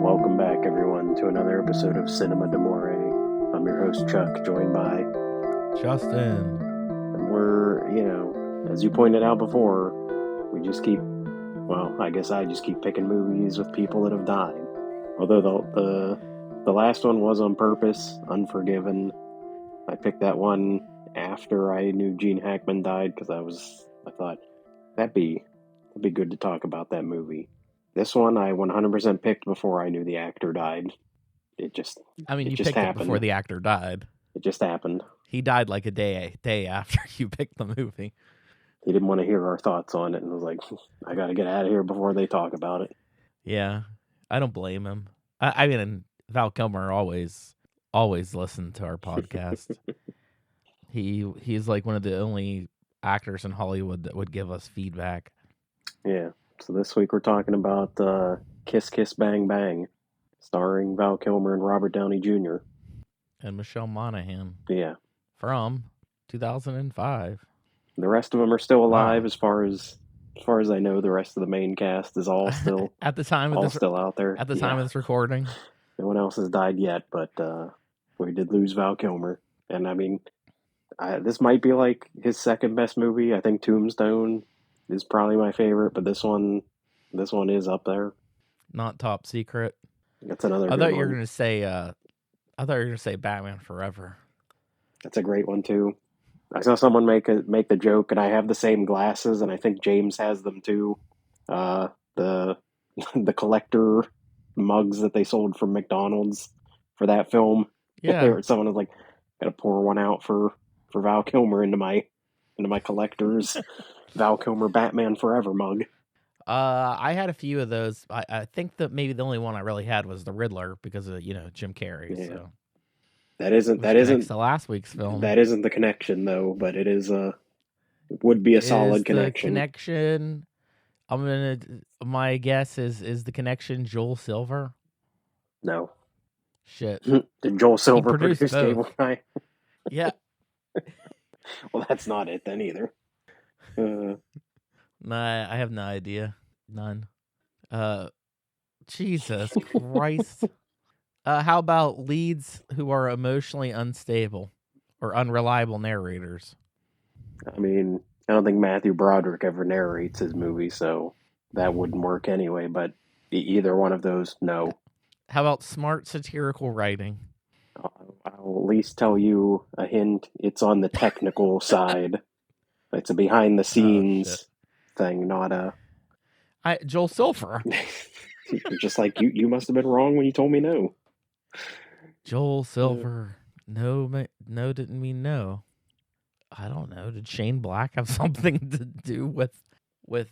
Welcome back, everyone, to another episode of Cinema d'Amore. I'm your host, Chuck, joined by Justin. And we're, as you pointed out before, we just keep, I guess I just keep picking movies with people that have died. Although the last one was on purpose, Unforgiven. I picked that one after I knew Gene Hackman died because I thought that'd be good to talk about that movie. This one I 100% picked before I knew the actor died. You picked it before the actor died. It just happened. He died like a day after you picked the movie. He didn't want to hear our thoughts on it and was like, I got to get out of here before they talk about it. Yeah, I don't blame him. I mean, Val Kilmer always listened to our podcast. He's like one of the only actors in Hollywood that would give us feedback. Yeah. So this week we're talking about Kiss Kiss Bang Bang, starring Val Kilmer and Robert Downey Jr. And Michelle Monaghan. Yeah. From 2005. The rest of them are still alive. Wow. As far as I know, the rest of the main cast is all still at the time of still out there. At the time of this recording. No one else has died yet, but we did lose Val Kilmer. And I mean, this might be like his second best movie. I think Tombstone is probably my favorite, but this one is up there. Not Top Secret. That's another. I thought you were gonna say Batman Forever. That's a great one too. I saw someone make the joke, and I have the same glasses, and I think James has them too. The collector mugs that they sold from McDonald's for that film. Yeah. Someone was like, "Gotta pour one out for Val Kilmer into my collector's Val Kilmer Batman Forever mug." I had a few of those. I think that maybe the only one I really had was the Riddler because of Jim Carrey. Yeah. So that isn't the last week's film. That isn't the connection though, but it is would be a solid connection. The connection. My guess is the connection Joel Silver. No. Shit. Did Joel Silver produce Cable Guy? Yeah. Well, that's not it then either. Nah, I have no idea. None. Jesus Christ. How about leads who are emotionally unstable or unreliable narrators? I mean, I don't think Matthew Broderick ever narrates his movie, so that wouldn't work anyway, but either one of those, no. How about smart satirical writing? I'll at least tell you a hint. It's on the technical side. It's a behind-the-scenes thing, not a... Joel Silver. Just like, you must have been wrong when you told me no. Joel Silver. No, didn't mean no. I don't know. Did Shane Black have something to do with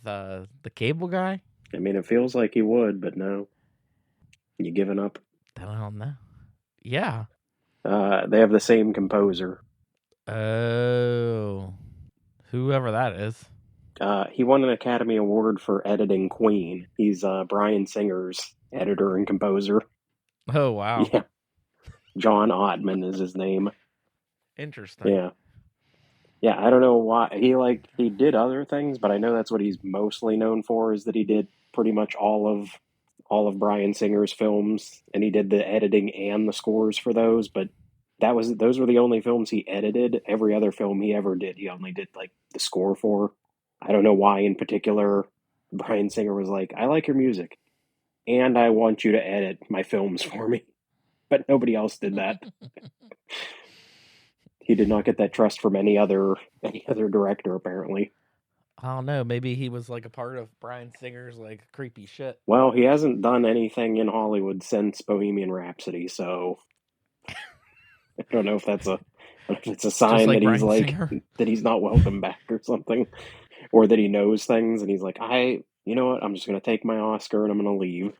the Cable Guy? I mean, it feels like he would, but no. You giving up? I don't know. Yeah. They have the same composer. Oh. Whoever that is. He won an Academy Award for editing Queen. He's Bryan Singer's editor and composer. Oh, wow. Yeah. John Ottman is his name. Interesting. Yeah. Yeah, I don't know why. He did other things, but I know that's what he's mostly known for, is that he did pretty much all of Bryan Singer's films, and he did the editing and the scores for those, but those were the only films he edited. Every other film he ever did, he only did like the score for. I don't know why in particular Bryan Singer was like, I like your music, and I want you to edit my films for me. But nobody else did that. He did not get that trust from any other director, apparently. I don't know. Maybe he was like a part of Bryan Singer's like creepy shit. Well, he hasn't done anything in Hollywood since Bohemian Rhapsody, so I don't know if that's a sign that he's like that he's not welcome back or something, or that he knows things and he's like, you know what, I'm just gonna take my Oscar and I'm gonna leave.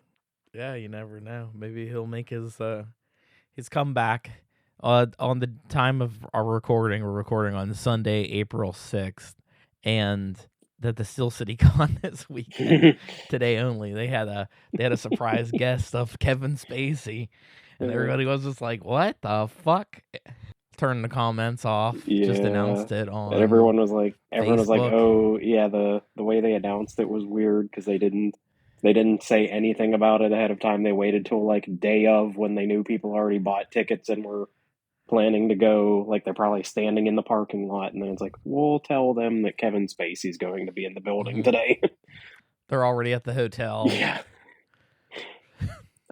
Yeah, you never know. Maybe he'll make his comeback. On the time of our recording, we're recording on Sunday, April 6th, and at the Steel City Con this weekend, today only, they had a surprise guest of Kevin Spacey, and everybody was just like, "What the fuck?" Turned the comments off. Yeah. Just announced it on. And everyone was like, Facebook. "Oh yeah, the way they announced it was weird because they didn't They didn't say anything about it ahead of time. They waited till like day of when they knew people already bought tickets and were planning to go. Like they're probably standing in the parking lot, and then it's like, we'll tell them that Kevin Spacey's going to be in the building today. They're already at the hotel. Yeah.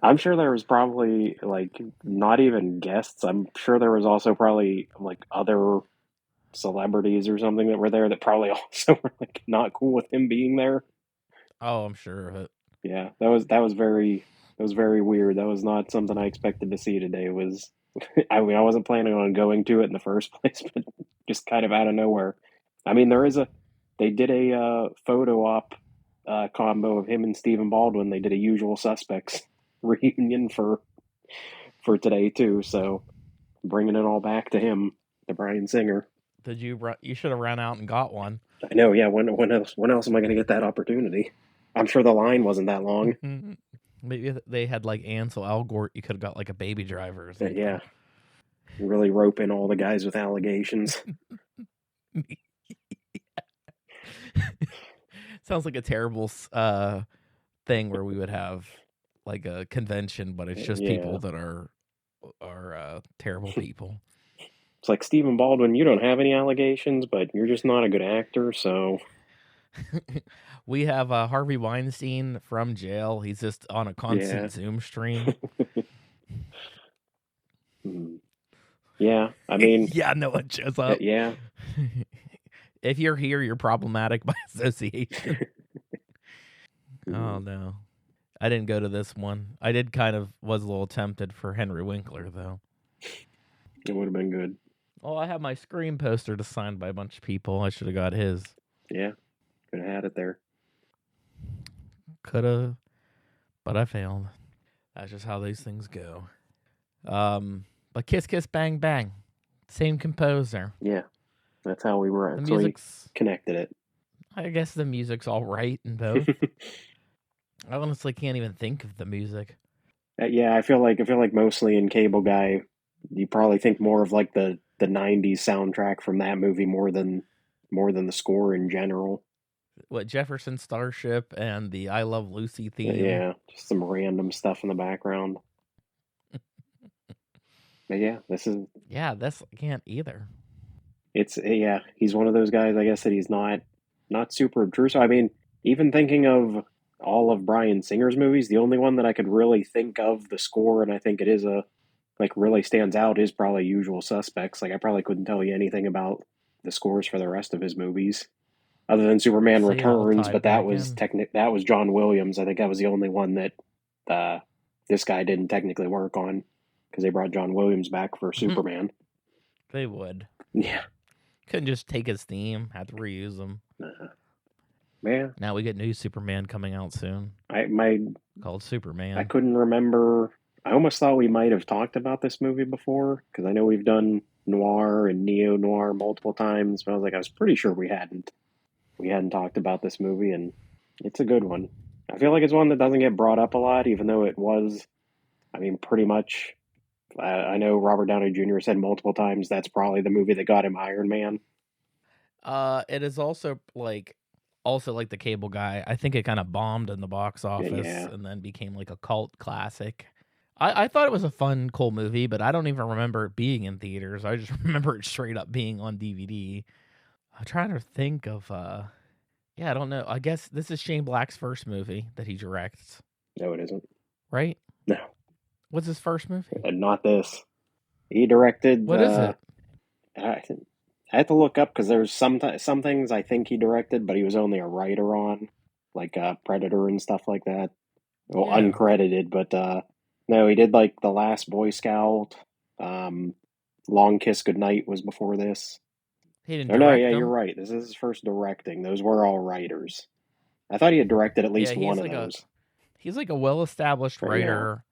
I'm sure there was probably like not even guests. I'm sure there was also probably like other celebrities or something that were there that probably also were like not cool with him being there. Oh, I'm sure of it. Yeah, that was very weird. That was not something I expected to see today. It was I mean, I wasn't planning on going to it in the first place, but just kind of out of nowhere. I mean, they did a photo op combo of him and Stephen Baldwin. They did a Usual Suspects reunion for today too. So bringing it all back to him, to Bryan Singer. Did you? You should have run out and got one. I know. Yeah. When else am I going to get that opportunity? I'm sure the line wasn't that long. Maybe they had like Ansel Elgort. You could have got like a Baby Driver or something. Yeah. Really rope in all the guys with allegations. Sounds like a terrible thing where we would have like a convention, but it's just people that are terrible people. It's like, Stephen Baldwin, you don't have any allegations, but you're just not a good actor, so... We have Harvey Weinstein from jail. He's just on a constant Zoom stream. Yeah, I mean... yeah, no one shows up. Yeah. If you're here, you're problematic by association. Oh, no. I didn't go to this one. I did was a little tempted for Henry Winkler, though. It would have been good. Oh, I have my Scream poster to sign by a bunch of people. I should have got his. Yeah, could have had it there. Could have, but I failed. That's just how these things go. But Kiss Kiss Bang Bang, same composer. Yeah, that's how we were. The music's connected it. I guess the music's all right in both. I honestly can't even think of the music. Yeah, I feel like mostly in Cable Guy, you probably think more of like the 90s soundtrack from that movie more than the score in general. What, Jefferson Starship and the I Love Lucy theme? Yeah, just some random stuff in the background. But yeah, this I can't either. He's one of those guys, I guess, that he's not super obtrusive. I mean, even thinking of all of Bryan Singer's movies, the only one that I could really think of the score, and I think it is really stands out, is probably Usual Suspects. Like, I probably couldn't tell you anything about the scores for the rest of his movies, other than Superman Returns. But that was John Williams. I think that was the only one that this guy didn't technically work on, because they brought John Williams back for Superman. They would. Yeah. Couldn't just take his theme, had to reuse them. Yeah. Now we get new Superman coming out soon. Called Superman. I couldn't remember. I almost thought we might have talked about this movie before, because I know we've done noir and neo-noir multiple times, but I was pretty sure we hadn't talked about this movie, and it's a good one. I feel like it's one that doesn't get brought up a lot, even though it was, I mean, pretty much, I know Robert Downey Jr. said multiple times that's probably the movie that got him Iron Man. It is also like the Cable Guy. I think it kind of bombed in the box office and then became like a cult classic. I thought it was a fun, cool movie, but I don't even remember it being in theaters. I just remember it straight up being on DVD. I'm trying to think of, I don't know. I guess this is Shane Black's first movie that he directs. No, it isn't. Right? No. What's his first movie? Not this. He directed... What is it? I had to look up, because there's some things I think he directed, but he was only a writer on, like Predator and stuff like that. Well, uncredited, but no, he did like The Last Boy Scout. Long Kiss Goodnight was before this. He didn't direct them? You're right. This is his first directing. Those were all writers. I thought he had directed at least one of those. He's like a well-established writer,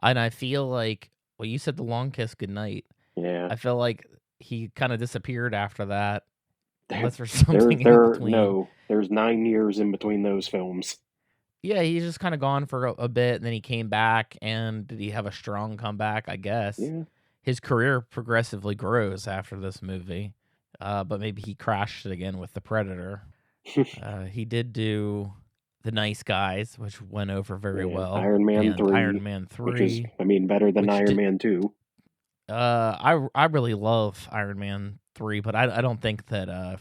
and I feel like, well, you said The Long Kiss Goodnight. Yeah. I feel like he kind of disappeared after that. Unless there's something in between. No, there's 9 years in between those films. Yeah, he's just kind of gone for a bit, and then he came back, and did he have a strong comeback? I guess. Yeah. His career progressively grows after this movie, but maybe he crashed it again with The Predator. He did do The Nice Guys, which went over very Yeah, well, Iron Man and 3, Iron Man which is, 3, I mean, better than which Iron did. Man 2. I really love Iron Man 3, but I don't think that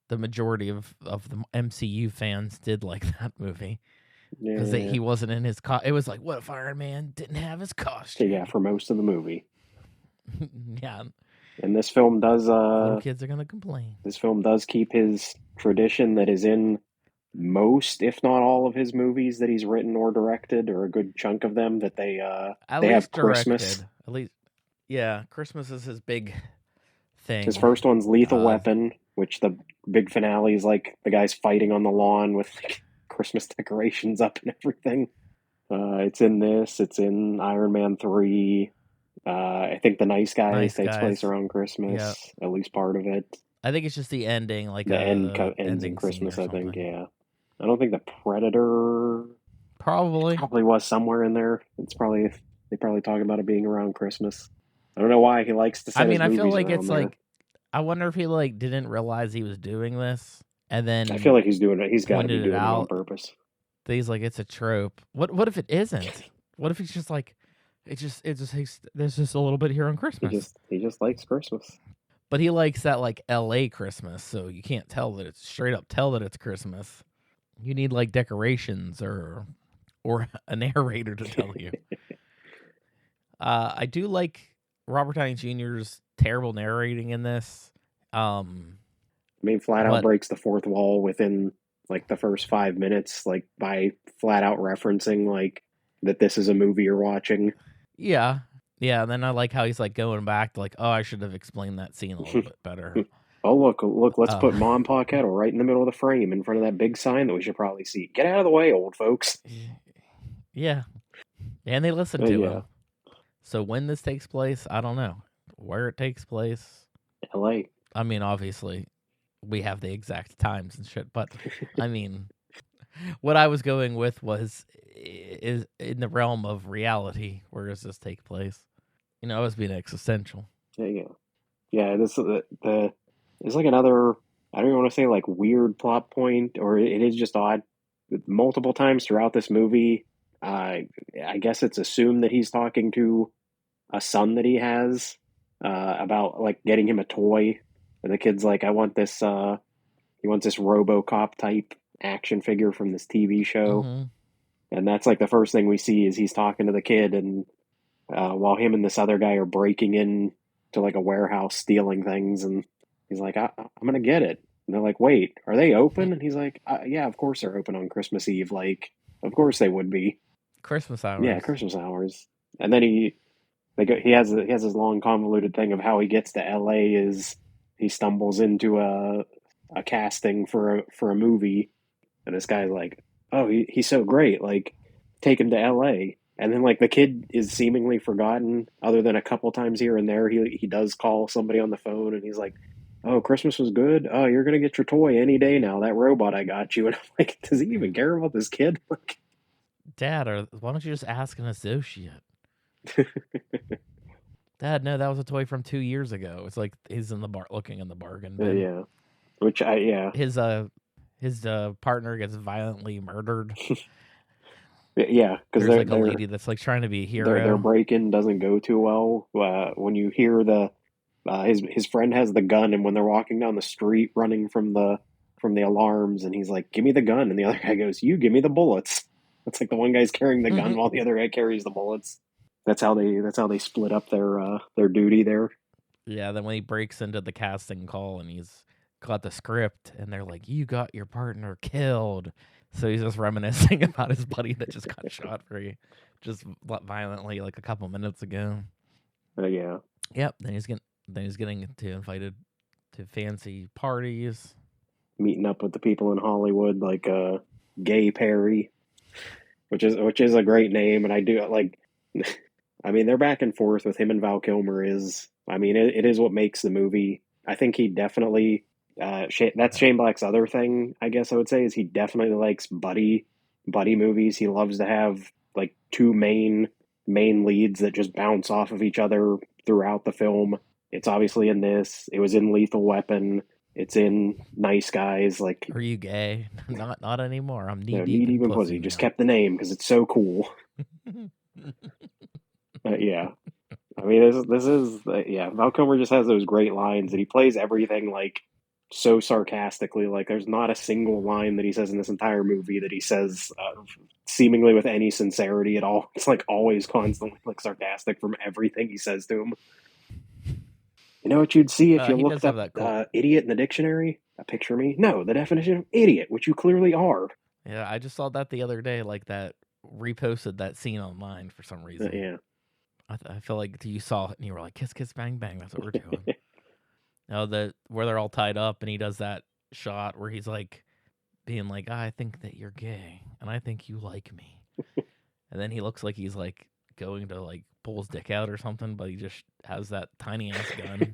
the majority of the MCU fans did like that movie because Yeah, he wasn't in his it was like, what if Iron Man didn't have his costume? yeah, for most of the movie. Yeah, And this film does little kids are gonna complain. keep his tradition that is in most, if not all, of his movies that he's written or directed, or a good chunk of them, that At they have least Christmas. directed. At least, yeah, Christmas is his big His thing. first one's Lethal Weapon, which the big finale is like the guys fighting on the lawn with like, Christmas decorations up and everything. It's in this. It's in Iron Man 3. I think The Nice Guys Nice takes place Guys. around Yeah, Christmas, at least part of it. I think it's just the ending, like The end ends in ending scene Christmas, or I think. something. Yeah, I don't think the Predator Probably. probably was somewhere in there. It's probably they probably talk about it being around Christmas. I don't know why he likes to I set his mean, I feel movies like around it's there. like, I wonder if he like didn't realize he was doing this and I feel then like he's doing it. He's got to be pointed it doing it on out. purpose. That he's like, it's a trope. What if it isn't? What if he's just like, it just takes, there's just a little bit here on Christmas. He just likes Christmas. But he likes that like LA Christmas, so you can't tell that it's straight up tell that it's Christmas. You need like decorations or a narrator to tell you. I do like Robert Downey Jr.'s terrible narrating in this. I mean, flat out breaks the fourth wall within like the first 5 minutes, like by flat out referencing like that this is a movie you're watching. Yeah. Yeah, and then I like how he's like going back to like, oh, I should have explained that scene a little bit better. Oh, look, let's put Ma and Pa Kettle right in the middle of the frame in front of that big sign that we should probably see. Get out of the way, old folks. Yeah. And they listen to him. So when this takes place, I don't know. Where it takes place. LA. I mean, obviously, we have the exact times and shit, but I mean, what I was going with was is in the realm of reality. Where does this take place? You know, I was being existential. Yeah. This it's like another. I don't even want to say like weird plot point, or it is just odd. Multiple times throughout this movie, I guess it's assumed that he's talking to a son that he has about like getting him a toy, and the kid's like, "I want this." He wants this RoboCop type action figure from this TV show, and that's like the first thing we see is he's talking to the kid, and while him and this other guy are breaking in to like a warehouse stealing things, and he's like, I'm gonna get it. And they're like, wait, are they open? And he's like, yeah, of course they're open on Christmas Eve. Like, of course they would be. Christmas hours. Yeah, Christmas hours. And then he has this long convoluted thing of how he gets to LA is he stumbles into a casting for a movie, and this guy's like, oh, he's so great, like take him to LA. And then like the kid is seemingly forgotten, other than a couple times here and there. He does call somebody on the phone, and he's like, "Oh, Christmas was good. Oh, you're gonna get your toy any day now. That robot I got you." And I'm like, does he even care about this kid? Like, Dad, why don't you just ask an associate? Dad, no, that was a toy from 2 years ago. It's like he's in the bar looking in the bargain bin. Yeah, His partner gets violently murdered. Yeah, because there's like a lady that's like trying to be a hero. Their break-in doesn't go too well. When you hear his friend has the gun, and when they're walking down the street running from the alarms, and he's like, "Give me the gun," and the other guy goes, "You give me the bullets." It's like the one guy's carrying the gun while the other guy carries the bullets. That's how they split up their duty there. Yeah, then when he breaks into the casting call and he's got the script, and they're like, "You got your partner killed." So he's just reminiscing about his buddy that just got shot just violently like a couple minutes ago. Yeah. Yep. Then he's getting invited to fancy parties, meeting up with the people in Hollywood, like Gay Perry, which is a great name, and I do like. I mean, they're back and forth with him and Val Kilmer. It is what makes the movie. I think he definitely. That's Shane Black's other thing, I guess I would say, is he definitely likes buddy movies. He loves to have like two main leads that just bounce off of each other throughout the film. It's obviously in this. It was in Lethal Weapon. It's in Nice Guys, like, Are you gay? Not anymore. I'm knee knee deep in deep in pussy pussy. Just now. kept the name because it's so cool. Yeah, I mean, this is yeah. Val Kilmer just has those great lines, and he plays everything like so sarcastically. Like, there's not a single line that he says in this entire movie that he says seemingly with any sincerity at all. It's like always constantly like sarcastic from everything he says to him. You know what you'd see if you He does looked have up that cool. idiot in the dictionary? A picture of me? No, the definition of idiot, which you clearly are. Yeah, I just saw that the other day. Like that reposted that scene online for some reason. Yeah. I feel like you saw it and you were like, kiss, kiss, bang, bang. That's what we're doing. No, where they're all tied up and he does that shot where he's like being like, I think that you're gay and I think you like me. And then he looks like he's like going to like pull his dick out or something, but he just has that tiny ass gun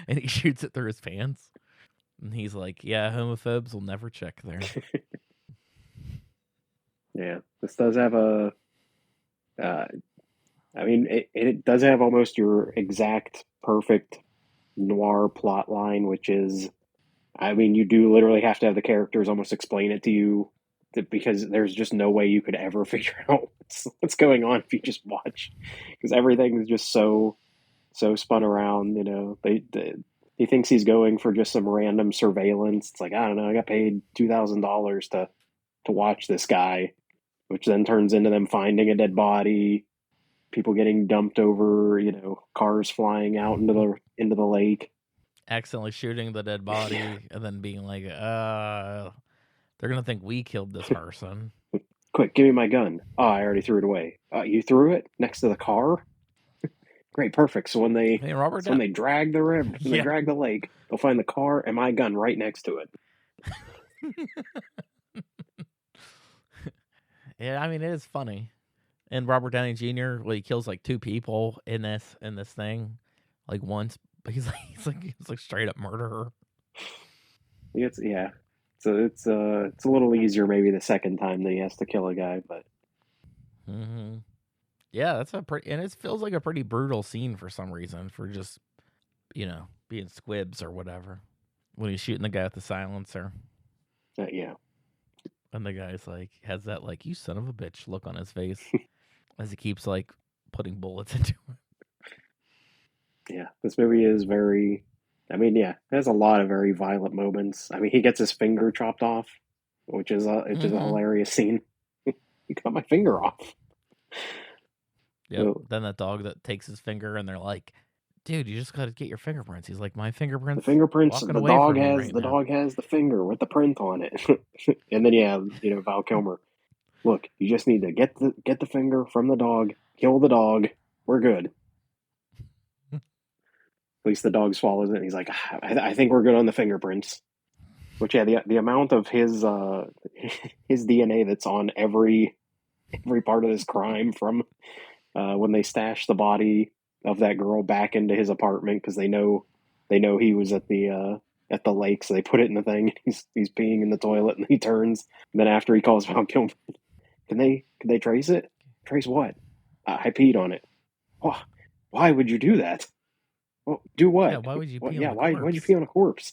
and he shoots it through his pants. And he's like, yeah, homophobes will never check there. Yeah. This does have a. I mean, it does have almost your exact perfect noir plot line, which is, I mean, you do literally have to have the characters almost explain it to you because there's just no way you could ever figure out what's going on if you just watch, because everything is just so spun around. You know, he thinks he's going for just some random surveillance. It's like, I don't know, I got paid $2,000 to watch this guy, which then turns into them finding a dead body, people getting dumped over, you know, cars flying out into the lake. Accidentally shooting the dead body Yeah. and then being like, they're going to think we killed this person. Quick, give me my gun. Oh, I already threw it away. You threw it next to the car? Great, perfect. So when they Hey, Robert so when they drag the river, when they Yeah. drag the lake, they'll find the car and my gun right next to it. Yeah, I mean, it is funny. And Robert Downey Jr., well, he kills like 2 people in this thing, like once. But he's like straight up murderer. It's yeah. So it's a little easier maybe the second time that he has to kill a guy, but Mm-hmm. Yeah, that's a pretty, and it feels like a pretty brutal scene for some reason for just being squibs or whatever when he's shooting the guy with the silencer, yeah. and the guy's like has that like you son of a bitch look on his face as he keeps like putting bullets into him. Yeah. This movie is very I mean, yeah, it has a lot of very violent moments. I mean, he gets his finger chopped off, which is a Mm-hmm. hilarious scene. He cut my finger off. Yep. So, Then that dog that takes his finger, and they're like, "Dude, you just got to get your fingerprints." He's like, "My the fingerprints fingerprints, walking away from me right the now." dog has the finger with the print on it. And then yeah, you know, Val Kilmer. Look, you just need to get the finger from the dog, kill the dog. We're good. At least the dog swallows it. And he's like, I think we're good on the fingerprints. Which yeah, the amount of his his DNA that's on every part of this crime, from when they stash the body of that girl back into his apartment because they know he was at the lake, so they put it in the thing. He's peeing in the toilet, and he turns. And then after he calls Val Kilmer, can they trace it? Trace what? I peed on it. Oh, why would you do that? Well, do Yeah, what? why would you What? pee on Yeah, the why'd you corpse? pee on a corpse?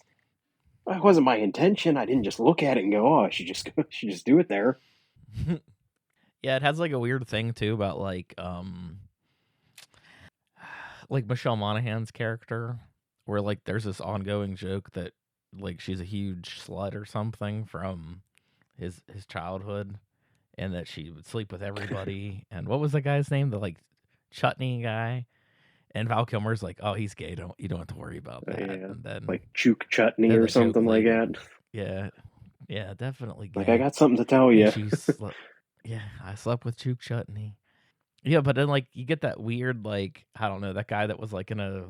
Well, it wasn't my intention. I didn't just look at it and go, oh, I should just do it there. Yeah, it has like a weird thing too about like Michelle Monaghan's character, where like there's this ongoing joke that like she's a huge slut or something from his childhood, and that she would sleep with everybody. And what was the guy's name? The like chutney guy. And Val Kilmer's like, oh, he's gay. You don't have to worry about that. Yeah, And then like chook chutney or the joke something like later, that. yeah, yeah, definitely Like, I gay. got something to tell And you. yeah, I slept with Chook Chutney. Yeah, but then like you get that weird like I don't know that guy that was like in a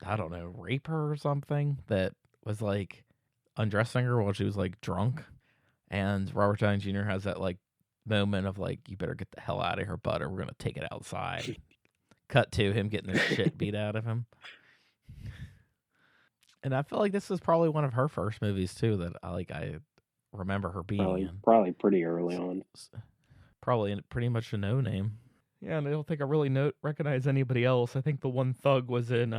I don't know rape her or something that was like undressing her while she was like drunk, and Robert Downey Jr. has that like moment of like you better get the hell out of here, bud, or we're gonna take it outside. Cut to him getting the shit beat out of him, and I feel like this was probably one of her first movies too that I remember her being in. Probably pretty early on. Probably pretty much a no name. Yeah, and I don't think I really recognize anybody else. I think the one thug was in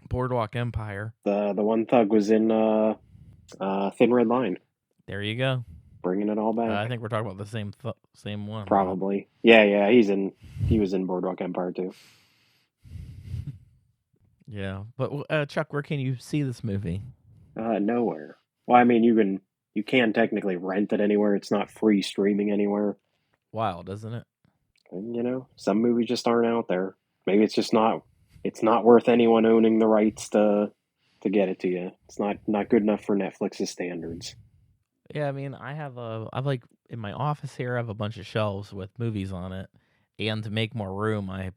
Boardwalk Empire. The one thug was in Thin Red Line, There you go. bringing it all back. I think we're talking about the same one. Probably. Yeah. He was in Boardwalk Empire too. Yeah, but Chuck, where can you see this movie? Nowhere. Well, I mean, you can technically rent it anywhere. It's not free streaming anywhere. Wild, isn't it? And, you know, some movies just aren't out there. Maybe it's just not. It's not worth anyone owning the rights to get it to you. It's not good enough for Netflix's standards. Yeah, I mean, I've like in my office here, I have a bunch of shelves with movies on it, and to make more room, I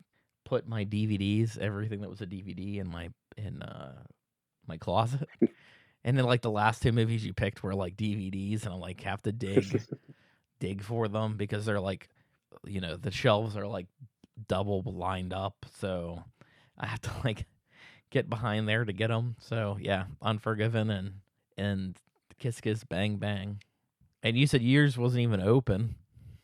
put my DVDs, everything that was a DVD, in my closet. And then like the last two movies you picked were like DVDs, and I like have to dig for them because they're like, you know, the shelves are like double lined up, so I have to like get behind there to get them. So yeah, Unforgiven and Kiss Kiss Bang Bang. And you said yours wasn't even open.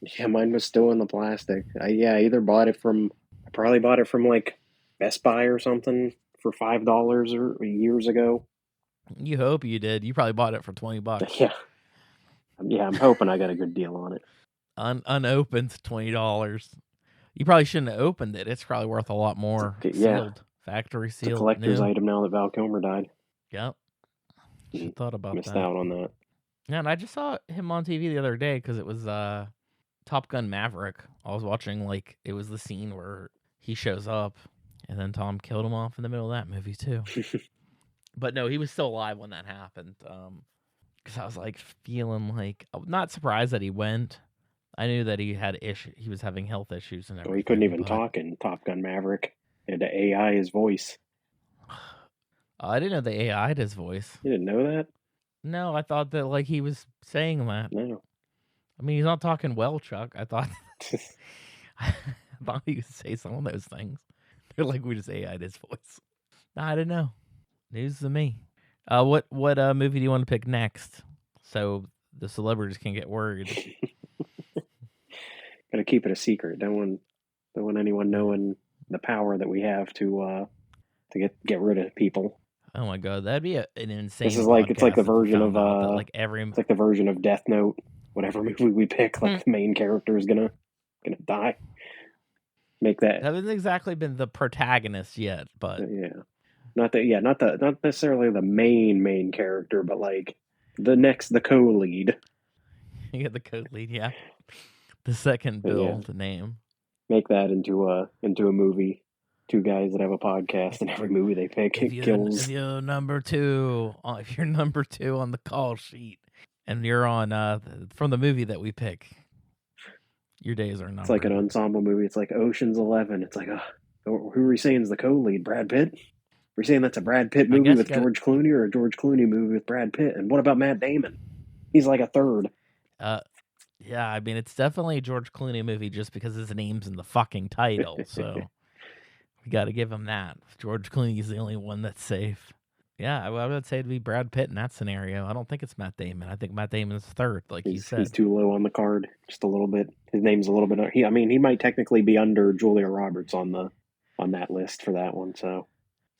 Yeah, mine was still in the plastic. I either bought it from. I probably bought it from like Best Buy or something for $5 or years ago. You hope you did. You probably bought it for $20. Yeah, I'm hoping I got a good deal on it. Unopened $20. You probably shouldn't have opened it. It's probably worth a lot more. Yeah. Sealed, factory sealed. It's a collector's new. item now that Val Kilmer died. Yep. Should have thought about Missed that. out on that. Yeah, and I just saw him on TV the other day because it was Top Gun Maverick. I was watching, like, it was the scene where he shows up, and then Tom killed him off in the middle of that movie too. But no, he was still alive when that happened. Because I was like feeling like, I'm not surprised that he went. I knew that he had he was having health issues and everything. Well, he couldn't even talk in Top Gun Maverick. He had to AI his voice. I didn't know they AI'd his voice. You didn't know that? No, I thought that like he was saying that. No. I mean, he's not talking well, Chuck. I thought I thought he could say some of those things. They're like, we just AI'd his voice. No, I didn't know. News to me. What movie do you want to pick next? So the celebrities can get worried. Gotta keep it a secret. Don't want anyone knowing the power that we have to get rid of people. Oh my god, that'd be an insane. This is like it's like the version of it's like the version of Death Note. Whatever movie we pick, like the main character is gonna die. Make that. Haven't exactly been the protagonist yet, but not necessarily the main character, but like the co-lead. You get the co-lead, yeah. The second bill to name. Make that into a movie. Two guys that have a podcast, and every movie they pick kills. If you're number two on the call sheet, and you're on from the movie that we pick, your days are numbered. It's like an ensemble movie. It's like Ocean's 11. It's like, who are we saying is the co-lead? Brad Pitt? We're saying that's a Brad Pitt movie with George Clooney, or a George Clooney movie with Brad Pitt? And what about Matt Damon? He's like a third. Yeah, I mean, it's definitely a George Clooney movie just because his name's in the fucking title, so we got to give him that. George Clooney's the only one that's safe. Yeah, I would say it'd be Brad Pitt in that scenario. I don't think it's Matt Damon. I think Matt Damon's third, like you said. He's too low on the card, just a little bit. His name's a little bit. He might technically be under Julia Roberts on that list for that one. So,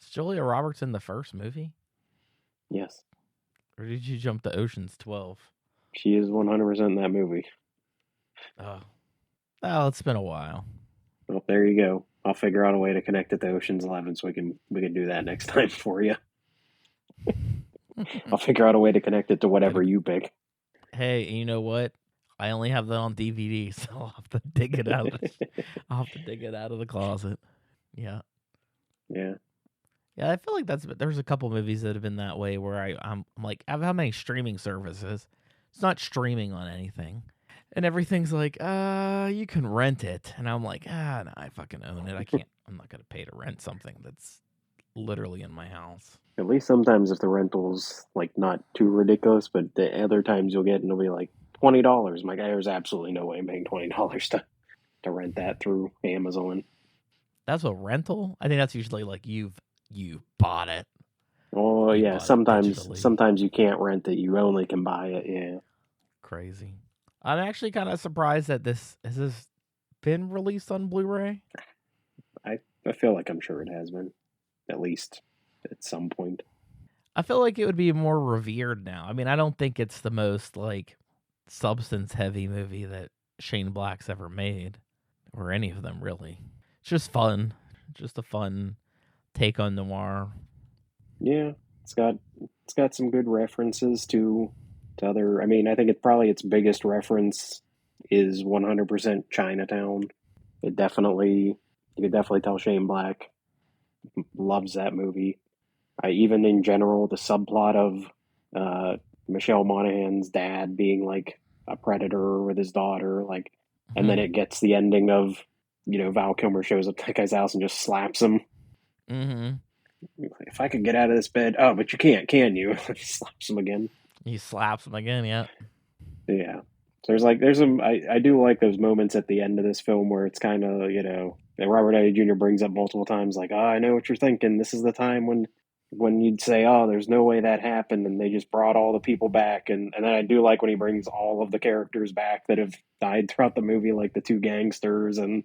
is Julia Roberts in the first movie? Yes. Or did you jump to Ocean's 12? She is 100% in that movie. Oh, well, it's been a while. Well, there you go. I'll figure out a way to connect it to Ocean's 11, so we can do that next time for you. I'll figure out a way to connect it to whatever you pick. Hey, you know what? I only have that on DVD, so I'll have to dig it out. I'll have to dig it out of the closet. Yeah. Yeah. Yeah, I feel like there's a couple movies that have been that way where I'm like, how many streaming services? It's not streaming on anything. And everything's like, you can rent it. And I'm like, no, I fucking own it. I'm not going to pay to rent something that's literally in my house. At least sometimes if the rental's like not too ridiculous, but the other times you'll get and it'll be like $20. My guy, there's absolutely no way I'm paying $20 to rent that through Amazon. That's a rental? I think that's usually like you bought it. Oh yeah, sometimes you can't rent it. You only can buy it. Yeah. Crazy. I'm actually kind of surprised that has this been released on Blu-ray? I feel like I'm sure it has been, at least. at some point. I feel like it would be more revered now. I mean, I don't think it's the most like substance heavy movie that Shane Black's ever made, or any of them really. It's just fun, just a fun take on noir. Yeah, it's got some good references to other. I mean, I think it's probably its biggest reference is 100% Chinatown. It definitely you could definitely tell Shane Black loves that movie. Even in general, the subplot of Michelle Monaghan's dad being like a predator with his daughter, like, and then Mm-hmm. it gets the ending of Val Kilmer shows up at that guy's house and just slaps him. Mm-hmm. If I could get out of this bed, oh, but you can't, can you? Slaps him again. He slaps him again. Yeah. Yeah. So there's some I do like those moments at the end of this film where it's kind of that Robert Downey Jr. brings up multiple times like, oh, I know what you're thinking. This is the time when you'd say, oh, there's no way that happened, and they just brought all the people back, and then I do like when he brings all of the characters back that have died throughout the movie, like the two gangsters and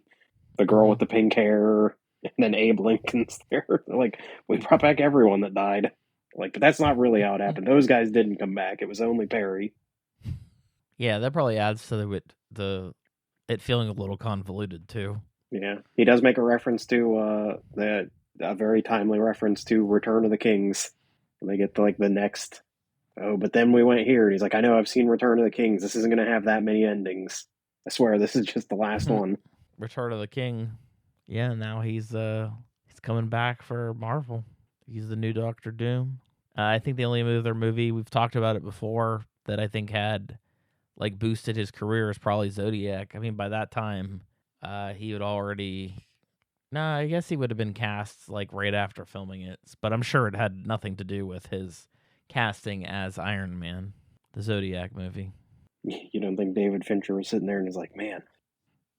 the girl Mm-hmm. with the pink hair, and then Abe Lincoln's there. Like, we brought back everyone that died. Like, but that's not really how it happened. Those guys didn't come back. It was only Perry. Yeah, that probably adds to the it feeling a little convoluted too. Yeah, he does make a reference to that a very timely reference to Return of the Kings. When they get to like the next, oh, but then we went here. And he's like, I know I've seen Return of the Kings. This isn't going to have that many endings. I swear, this is just the last one. Return of the King. Yeah, now he's coming back for Marvel. He's the new Doctor Doom. I think the only other movie we've talked about it before that I think had like boosted his career is probably Zodiac. I mean, by that time, he would already. No, I guess he would have been cast like right after filming it, but I'm sure it had nothing to do with his casting as Iron Man, the Zodiac movie. You don't think David Fincher was sitting there and is like, man,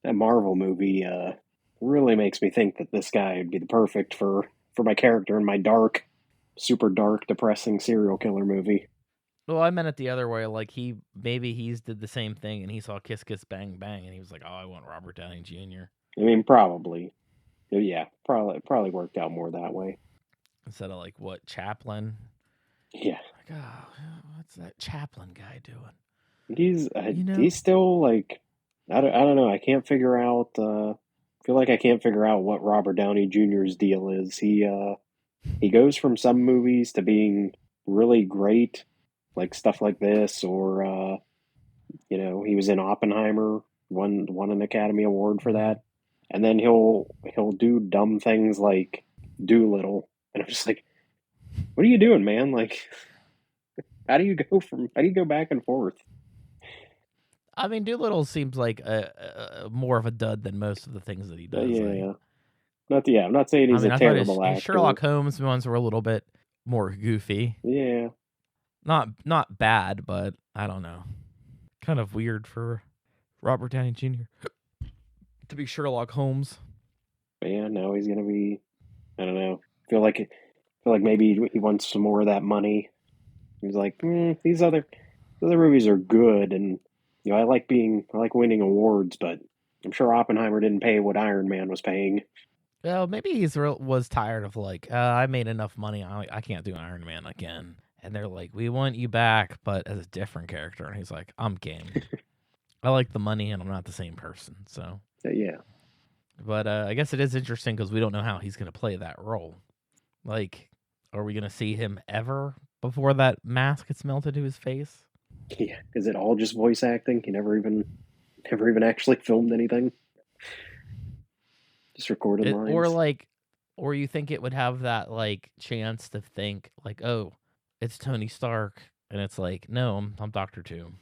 that Marvel movie really makes me think that this guy would be the perfect for my character in my dark, super dark, depressing serial killer movie. Well, I meant it the other way. Like he's did the same thing, and he saw Kiss Kiss Bang Bang, and he was like, "Oh, I want Robert Downey Jr." I mean, probably. Yeah, probably worked out more that way. instead of like what Chaplin. Yeah, Like, oh, what's that Chaplin guy doing? he's still like I don't know. I can't figure out. Feel like I can't figure out what Robert Downey Jr.'s deal is. He goes from some movies to being really great, like stuff like this, or he was in Oppenheimer, won an Academy Award for that, and then he'll do dumb things like Doolittle, and I'm just like, what are you doing, man? Like, how do you go back and forth? I mean, Doolittle seems like a more of a dud than most of the things that he does. Yeah, I'm not saying I he's mean, a I thought terrible his actor. Sherlock Holmes ones were a little bit more goofy. Yeah, Not bad, but I don't know. Kind of weird for Robert Downey Jr. to be Sherlock Holmes. but yeah, now he's gonna be. I don't know. Feel like maybe he wants some more of that money. He's like, these other movies are good, and I like winning awards, but I'm sure Oppenheimer didn't pay what Iron Man was paying. Well, maybe was tired of like, I made enough money. I can't do Iron Man again. And they're like, we want you back, but as a different character. And he's like, I'm game. I like the money, and I'm not the same person. So, Yeah, but I guess it is interesting because we don't know how he's going to play that role. Like, are we going to see him ever before that mask gets melted to his face? yeah. Is it all just voice acting? He never even actually filmed anything. Just recorded lines. Or you think it would have that like chance to think like, oh, it's Tony Stark, and it's like, no, I'm Doctor Doom.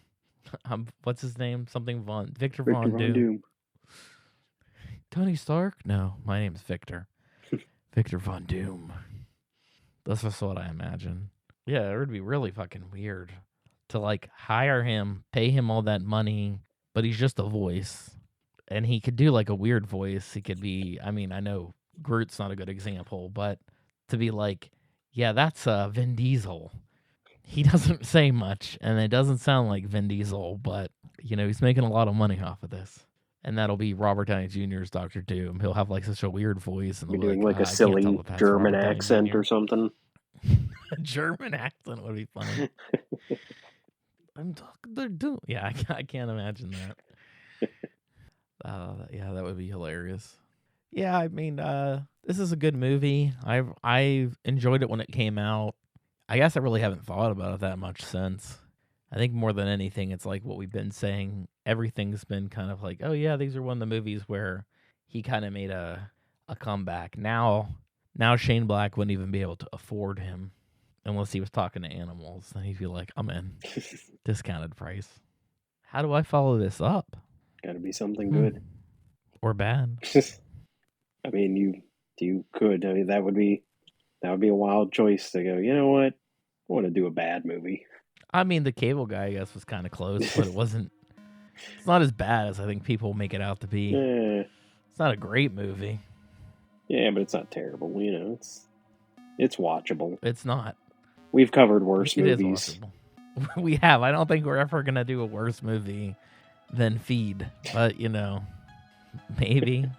I'm what's his name? Something Von Victor Victor Von Von Doom. Doom. Tony Stark? No, my name's Victor. Victor Von Doom. That's just what I imagine. Yeah, it would be really fucking weird to like hire him, pay him all that money, but he's just a voice. And he could do like a weird voice. He could be, I mean, I know Groot's not a good example, but to be like, yeah, that's Vin Diesel. He doesn't say much, and it doesn't sound like Vin Diesel, but he's making a lot of money off of this. And that'll be Robert Downey Jr.'s Doctor Doom. He'll have like such a weird voice, and Be they'll be doing like, like a I can't tell silly if that's German Robert Downey accent Jr. or something. A German accent would be funny. I'm talking. They're doing. Yeah, I can't imagine that. Yeah, that would be hilarious. Yeah, I mean, this is a good movie. I've enjoyed it when it came out. I guess I really haven't thought about it that much since. I think more than anything, it's like what we've been saying. Everything's been kind of like, oh yeah, these are one of the movies where he kind of made a comeback. Now Shane Black wouldn't even be able to afford him unless he was talking to animals. Then he'd be like, I'm in. Discounted price. How do I follow this up? Gotta be something good. Or bad. I mean, you could. I mean, that would be a wild choice to go, you know what? I want to do a bad movie. I mean, The Cable Guy, I guess, was kind of close, but it wasn't. It's not as bad as I think people make it out to be. It's not a great movie. Yeah, but it's not terrible. You know, it's watchable. It's not. We've covered worse movies. It is watchable. We have. I don't think we're ever gonna do a worse movie than Feed, but you know, maybe.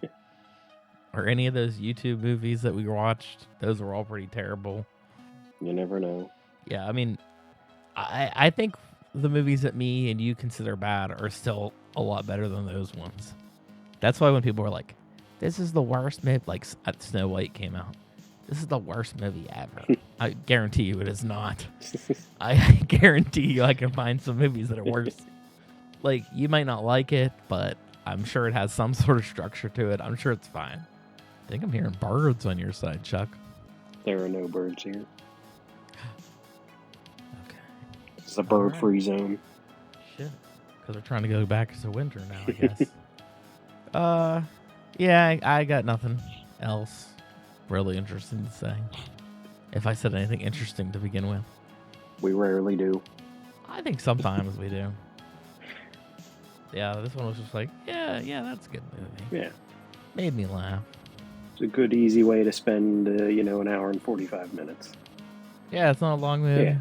Or any of those YouTube movies that we watched, those were all pretty terrible. You never know. Yeah, I mean, I think the movies that me and you consider bad are still a lot better than those ones. That's why when people are like, this is the worst movie, like Snow White came out, this is the worst movie ever. I guarantee you it is not. I guarantee you I can find some movies that are worse. Like, you might not like it, but I'm sure it has some sort of structure to it. I'm sure it's fine. I think I'm hearing birds on your side, Chuck. There are no birds here. Okay. It's a bird-free zone. Shit. Because we're trying to go back to winter now, I guess. Yeah, I got nothing else really interesting to say. If I said anything interesting to begin with. We rarely do. I think sometimes we do. Yeah, this one was just like, yeah, that's a good movie. Yeah. Made me laugh. It's a good, easy way to spend, an hour and 45 minutes. Yeah, it's not a long movie. Yeah.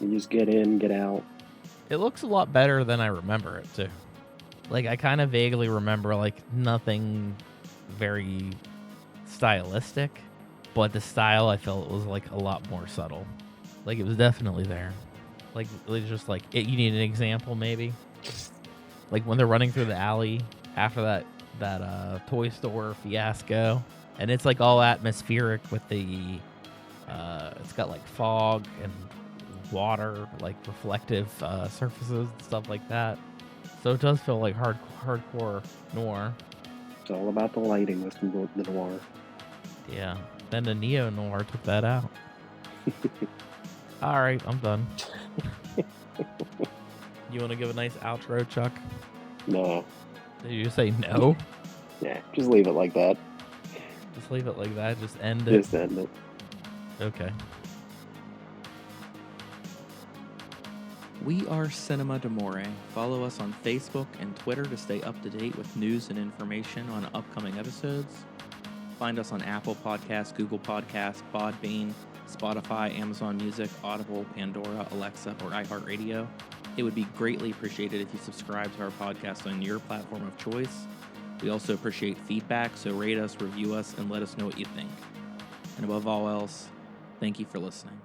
You just get in, get out. It looks a lot better than I remember it, too. Like, I kind of vaguely remember, like, nothing very stylistic, but the style I felt was, like, a lot more subtle. Like, it was definitely there. Like, it's just like, you need an example, maybe? Like, when they're running through the alley after that toy store fiasco, and it's, like, all atmospheric with the, it's got, like, fog and water, like, reflective surfaces and stuff like that. So it does feel like hardcore noir. It's all about the lighting with the noir. Yeah. Then the neo-noir took that out. All right, I'm done. You want to give a nice outro, Chuck? No. Did you say no? Yeah, just leave it like that. Just leave it like that? Just end it? Just end it. Okay. We are Cinema d'Amore. Follow us on Facebook and Twitter to stay up to date with news and information on upcoming episodes. Find us on Apple Podcasts, Google Podcasts, Podbean, Spotify, Amazon Music, Audible, Pandora, Alexa, or iHeartRadio. It would be greatly appreciated if you subscribe to our podcast on your platform of choice. We also appreciate feedback, so rate us, review us, and let us know what you think. And above all else, thank you for listening.